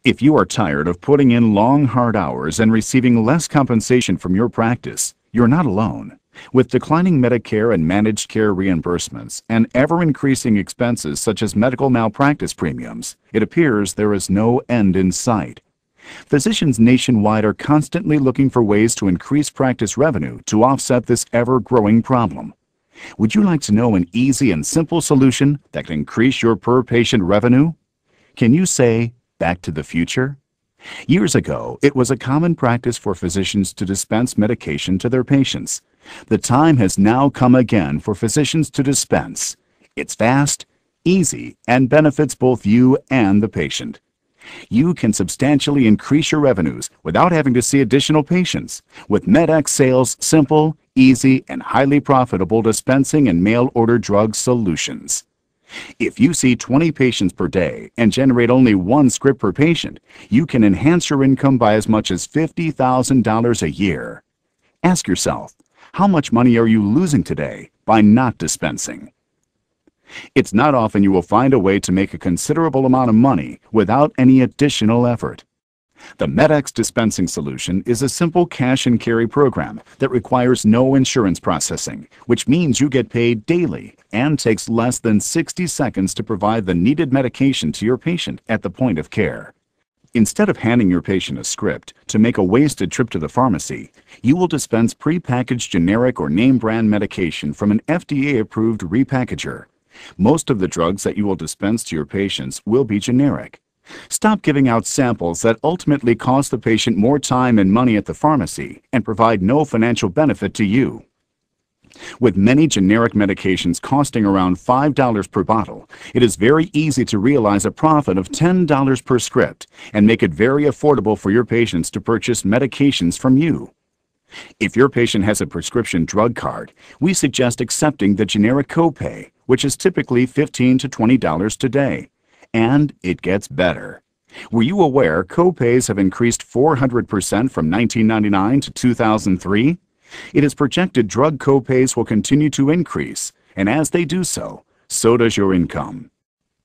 If you are tired of putting in long, hard hours and receiving less compensation from your practice, you're not alone. With declining Medicare and managed care reimbursements and ever-increasing expenses such as medical malpractice premiums, it appears there is no end in sight. Physicians nationwide are constantly looking for ways to increase practice revenue to offset this ever-growing problem. Would you like to know an easy and simple solution that can increase your per-patient revenue? Can you say, "Back to the future"? Years ago, it was a common practice for physicians to dispense medication to their patients. The time has now come again for physicians to dispense. It's fast, easy, and benefits both you and the patient. You can substantially increase your revenues without having to see additional patients with MedX Sales' simple, easy, and highly profitable dispensing and mail-order drug solutions. If you see 20 patients per day and generate only one script per patient, you can enhance your income by as much as $50,000 a year. Ask yourself, how much money are you losing today by not dispensing? It's not often you will find a way to make a considerable amount of money without any additional effort. The MedX dispensing solution is a simple cash and carry program that requires no insurance processing, which means you get paid daily and takes less than 60 seconds to provide the needed medication to your patient at the point of care. Instead of handing your patient a script to make a wasted trip to the pharmacy, you will dispense prepackaged generic or name brand medication from an FDA-approved repackager. Most of the drugs that you will dispense to your patients will be generic. Stop giving out samples that ultimately cost the patient more time and money at the pharmacy and provide no financial benefit to you. With many generic medications costing around $5 per bottle, it is very easy to realize a profit of $10 per script and make it very affordable for your patients to purchase medications from you. If your patient has a prescription drug card, we suggest accepting the generic copay, which is typically $15 to $20 today. And it gets better. Were you aware copays have increased 400% from 1999 to 2003? It is projected drug copays will continue to increase, and as they do so, so does your income.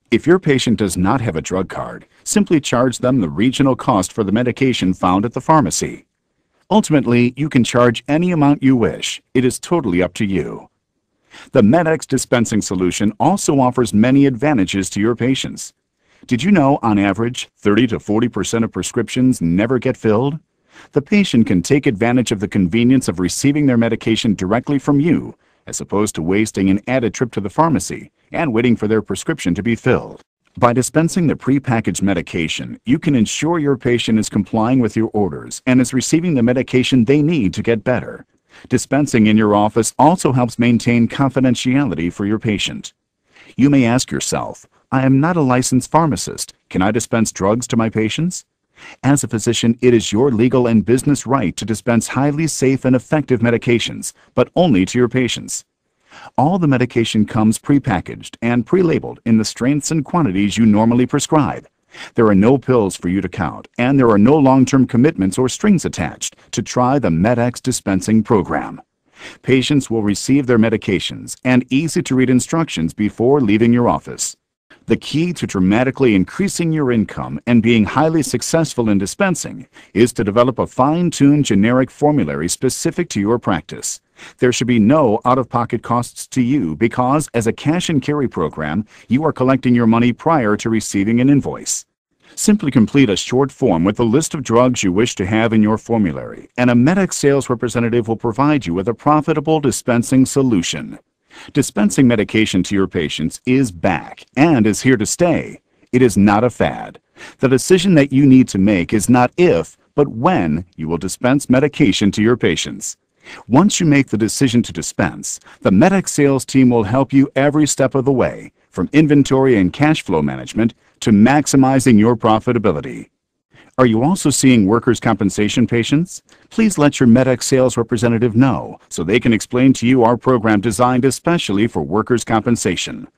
If your patient does not have a drug card, simply charge them the regional cost for the medication found at the pharmacy. Ultimately, you can charge any amount you wish. It is totally up to you. The MedX dispensing solution also offers many advantages to your patients. Did you know, on average, 30 to 40% of prescriptions never get filled? The patient can take advantage of the convenience of receiving their medication directly from you, as opposed to wasting an added trip to the pharmacy and waiting for their prescription to be filled. By dispensing the prepackaged medication, you can ensure your patient is complying with your orders and is receiving the medication they need to get better. Dispensing in your office also helps maintain confidentiality for your patient. You may ask yourself, I am not a licensed pharmacist. Can I dispense drugs to my patients? As a physician, it is your legal and business right to dispense highly safe and effective medications, but only to your patients. All the medication comes prepackaged and pre-labeled in the strengths and quantities you normally prescribe. There are no pills for you to count, and there are no long-term commitments or strings attached to try the MedX dispensing program. Patients will receive their medications and easy-to-read instructions before leaving your office. The key to dramatically increasing your income and being highly successful in dispensing is to develop a fine-tuned generic formulary specific to your practice. There should be no out-of-pocket costs to you because, as a cash and carry program, you are collecting your money prior to receiving an invoice. Simply complete a short form with a list of drugs you wish to have in your formulary, and a MedX sales representative will provide you with a profitable dispensing solution. Dispensing medication to your patients is back and is here to stay. It is not a fad. The decision that you need to make is not if, but when you will dispense medication to your patients. Once you make the decision to dispense, the MedX sales team will help you every step of the way, from inventory and cash flow management to maximizing your profitability. Are you also seeing workers' compensation patients? Please let your MedX sales representative know so they can explain to you our program designed especially for workers' compensation.